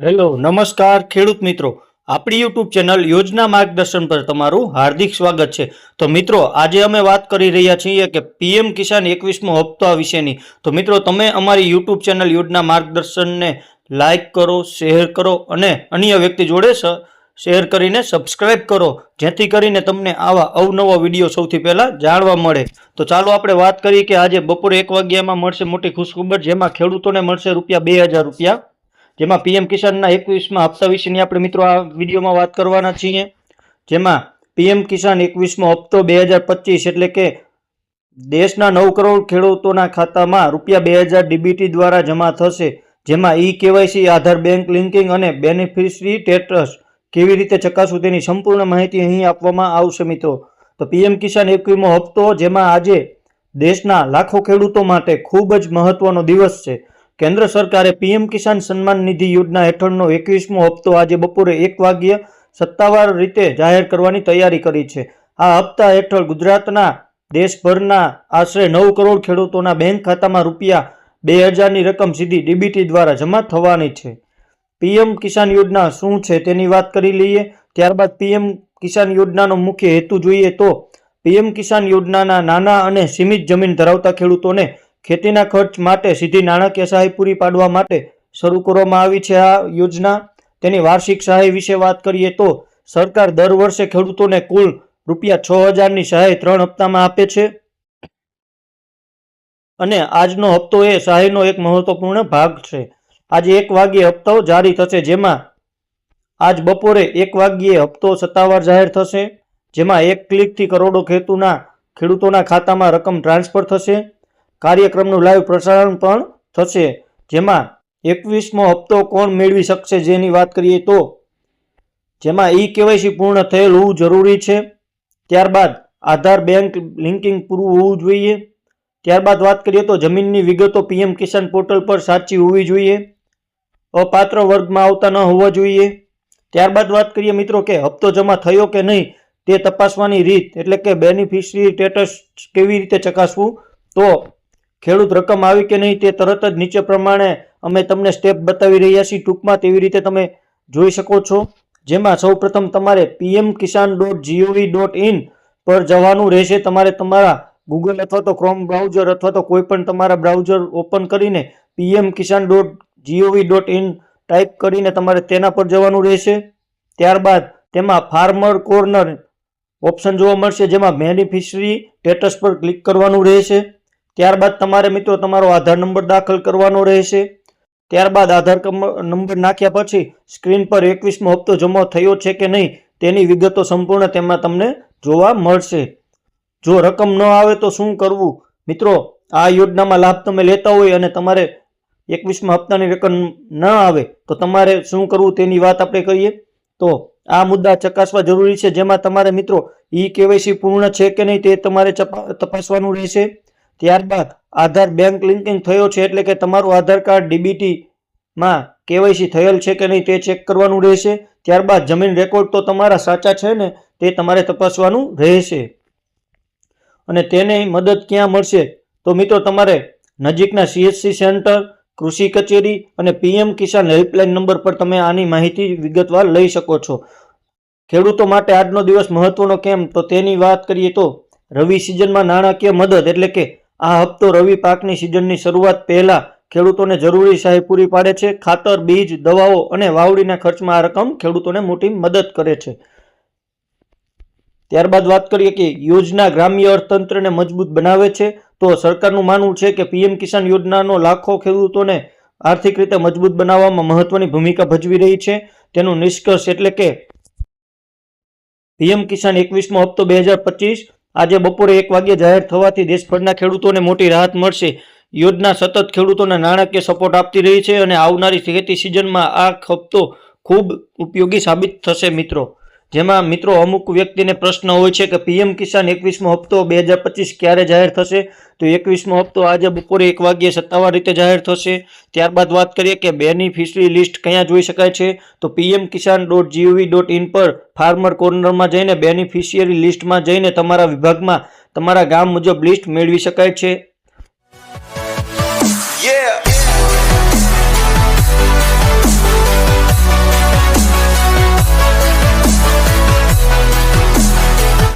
Hello નમસ્કાર ખેડૂત મિત્રો, આપણી યુટ્યુબ ચેનલ યોજના માર્ગદર્શન પર તમારું હાર્દિક સ્વાગત છે। તો મિત્રો આજે અમે વાત કરી રહ્યા છીએ કે પીએમ કિસાન 21મો હપ્તા વિશેની। તો મિત્રો તમે અમારી યુટ્યુબ ચેનલ યોજના માર્ગદર્શનને લાઇક કરો, શેર કરો અને અન્ય વ્યક્તિ જોડે શેર કરીને સબસ્ક્રાઇબ કરો, જેથી કરીને તમને આવા અવનવા વિડીયો સૌથી પહેલાં જાણવા મળે। તો ચાલો આપણે વાત કરીએ કે આજે બપોરે 1 વાગ્યામાં મળશે મોટી ખુશખબર, જેમાં ખેડૂતોને મળશે ₹2000। જેમાં પીએમ કિસાનના 21મા હપ્તા વિશેની આપણે મિત્રો આ વિડીયોમાં વાત કરવાના છીએ। જેમાં પીએમ કિસાન 21મો હપ્તો 2025 એટલે કે દેશના 9 કરોડ ખેડૂતોના ખાતામાં ₹2000 ડીબીટી દ્વારા જમા થશે। જેમાં ઈ કેવાયસી, આધાર, બેંક લિંકિંગ અને બેનિફિશરી સ્ટેટસ કેવી રીતે ચકાસવું તેની સંપૂર્ણ માહિતી અહીં આપવામાં આવશે મિત્રો। તો પીએમ કિસાન 21મો હપ્તો, જેમાં આજે દેશના લાખો ખેડૂતો માટે ખૂબ જ મહત્વનો દિવસ છે। કેન્દ્ર સરકારે પીએમ કિસાન સન્માન નિધિ યોજના હેઠળનો 21મો હપ્તો આજે બપોરે 1 વાગ્યે સત્તાવાર રીતે જાહેર કરવાની તૈયારી કરી છે। આ હપ્તા હેઠળ ગુજરાતના દેશભરના આશરે 9 કરોડ ખેડૂતોના બેંક ખાતામાં ₹2000ની રકમ સીધી ડીબીટી દ્વારા જમા થવાની છે। પીએમ કિસાન યોજના શું છે તેની વાત કરી લઈએ। ત્યારબાદ પીએમ કિસાન યોજનાનો મુખ્ય હેતુ જોઈએ તો પીએમ કિસાન યોજનાના નાના અને સીમિત જમીન ધરાવતા ખેડૂતોને ખેતીના ખર્ચ માટે સીધી નાણાકીય સહાય પૂરી પાડવા માટે શરૂ કરવામાં આવી છે। આ યોજના તેની વાર્ષિક સહાય વિશે વાત કરીએ તો સરકાર દર વર્ષે ખેડૂતોને કુલ ₹6000ની સહાય 3 હપ્તામાં આપે છે અને આજનો હપ્તો એ સહાયનો એક મહત્વપૂર્ણ ભાગ છે। આજે 1 વાગ્યે હપ્તો જારી થશે, જેમાં આજ બપોરે 1 વાગ્યે હપ્તો સત્તાવાર જાહેર થશે। જેમાં એક ક્લિકથી કરોડો ખેડૂતોના ખાતામાં રકમ ટ્રાન્સફર થશે। કાર્યક્રમનું લાઈવ પ્રસારણ પણ થશે। જેમાં 21મો હપ્તો કોણ મેળવી શકશે જેની વાત કરીએ તો જેમાં ઈ કેવાયસી પૂર્ણ થયેલ હોવું જરૂરી છે। ત્યારબાદ આધાર, બેંક લિંકિંગ પૂરું હોવું જોઈએ। ત્યારબાદ વાત કરીએ તો જમીનની વિગતો પીએમ કિસાન પોર્ટલ પર સાચી હોવી જોઈએ। અપાત્ર વર્ગમાં આવતા ન હોવા જોઈએ। ત્યારબાદ વાત કરીએ મિત્રો કે હપ્તો જમા થયો કે નહીં તે તપાસવાની રીત, એટલે કે બેનિફિશરી સ્ટેટસ કેવી રીતે ચકાસવું। તો ખેડૂત રકમ આવી કે નહીં તે તરત જ નીચે પ્રમાણે અમે તમને સ્ટેપ બતાવી રહ્યા છીએ, ટૂંકમાં તેવી રીતે તમે જોઈ શકો છો। જેમાં સૌપ્રથમ તમારે pmkisan.gov.in પર જવાનું રહેશે। તમારે તમારા ગૂગલ અથવા તો ક્રોમ બ્રાઉઝર અથવા તો કોઈ પણ તમારા બ્રાઉઝર ઓપન કરીને pmkisan.gov.in ટાઈપ કરીને તમારે તેના પર જવાનું રહેશે। ત્યારબાદ તેમાં ફાર્મર કોર્નર ઓપ્શન જોવા મળશે, જેમાં બેનિફિશરી સ્ટેટસ પર ક્લિક કરવાનું રહેશે। ત્યારબાદ તમારે મિત્રો તમારો આધાર નંબર દાખલ કરવાનો રહેશે। ત્યારબાદ આધાર નંબર નાખ્યા પછી સ્ક્રીન પર 21મો હપ્તો જમા થયો છે કે નહીં તેની વિગતો સંપૂર્ણ તેમાં તમને જોવા મળશે। જો રકમ ન આવે તો શું કરવું મિત્રો, આ યોજનામાં લાભ તમે લેતા હોય અને તમારે 21મા હપ્તાની રકમ ન આવે તો તમારે શું કરવું તેની વાત આપણે કરીએ તો આ મુદ્દા ચકાસવા જરૂરી છે। જેમાં તમારે મિત્રો ઈ કેવાયસી પૂર્ણ છે કે નહીં તે તમારે તપાસવાનું રહેશે। ત્યારબાદ આધાર, બેંક લિંકિંગ થયો છે એટલે કે તમારું આધાર કાર્ડ ડીબીટીમાં કેવાયસી થયેલ છે કે નહીં તે ચેક કરવાનું રહેશે। ત્યારબાદ જમીન રેકોર્ડ તો તમારા સાચા છે ને તે તમારે તપાસવાનું રહેશે। અને તેની મદદ ક્યાં મળશે તો મિત્રો તમારે નજીકના CSC સેન્ટર, કૃષિ કચેરી અને પીએમ કિસાન હેલ્પલાઇન નંબર પર તમે આની માહિતી વિગતવાર લઈ શકો છો। ખેડૂતો માટે આજનો દિવસ મહત્વનો કેમ તો તેની વાત કરીએ તો રવિ સિઝનમાં નાણાકીય મદદ, એટલે કે આ હપ્તો રવિ પાકની સિઝનની શરૂઆત પહેલા ખેડૂતોને જરૂરી સહાય પૂરી પાડે છે। ખાતર, બીજ, દવાઓ અને વાવડીના ખર્ચમાં આ રકમ ખેડૂતોને મોટી મદદ કરે છે। ત્યારબાદ વાત કરીએ કે યોજના ગ્રામ્ય અર્થતંત્રને મજબૂત બનાવે છે। તો સરકારનું માનવું છે કે પીએમ કિસાન યોજનાનો લાખો ખેડૂતોને આર્થિક રીતે મજબૂત બનાવવામાં મહત્વની ભૂમિકા ભજવી રહી છે। તેનું નિષ્કર્ષ એટલે કે પીએમ કિસાન 21મો હપ્તો 2025 આજે બપોરે 1 વાગ્યે જાહેર થવાથી દેશભરના ખેડૂતોને મોટી રાહત મળશે। યોજના સતત ખેડૂતોને નાણાકીય સપોર્ટ આપતી રહી છે અને આવનારી ખેતી સિઝનમાં આ હપ્તો ખૂબ ઉપયોગી સાબિત થશે મિત્રો। જેમાં મિત્રો અમુક વ્યક્તિને પ્રશ્ન હોય છે કે પીએમ કિસાન 21મો હપ્તો 2025 ક્યારે જાહેર થશે તો 21મો હપ્તો આજે બપોરે 1 વાગ્યે સત્તાવાર રીતે જાહેર થશે। ત્યારબાદ વાત કરીએ કે બેનિફિશરી લિસ્ટ ક્યાં જોઈ શકાય છે તો pmkisan.gov.in પર ફાર્મર કોર્નરમાં જઈને બેનિફિશિયરી લિસ્ટમાં જઈને તમારા વિભાગમાં તમારા ગામ મુજબ લિસ્ટ મેળવી શકાય છે।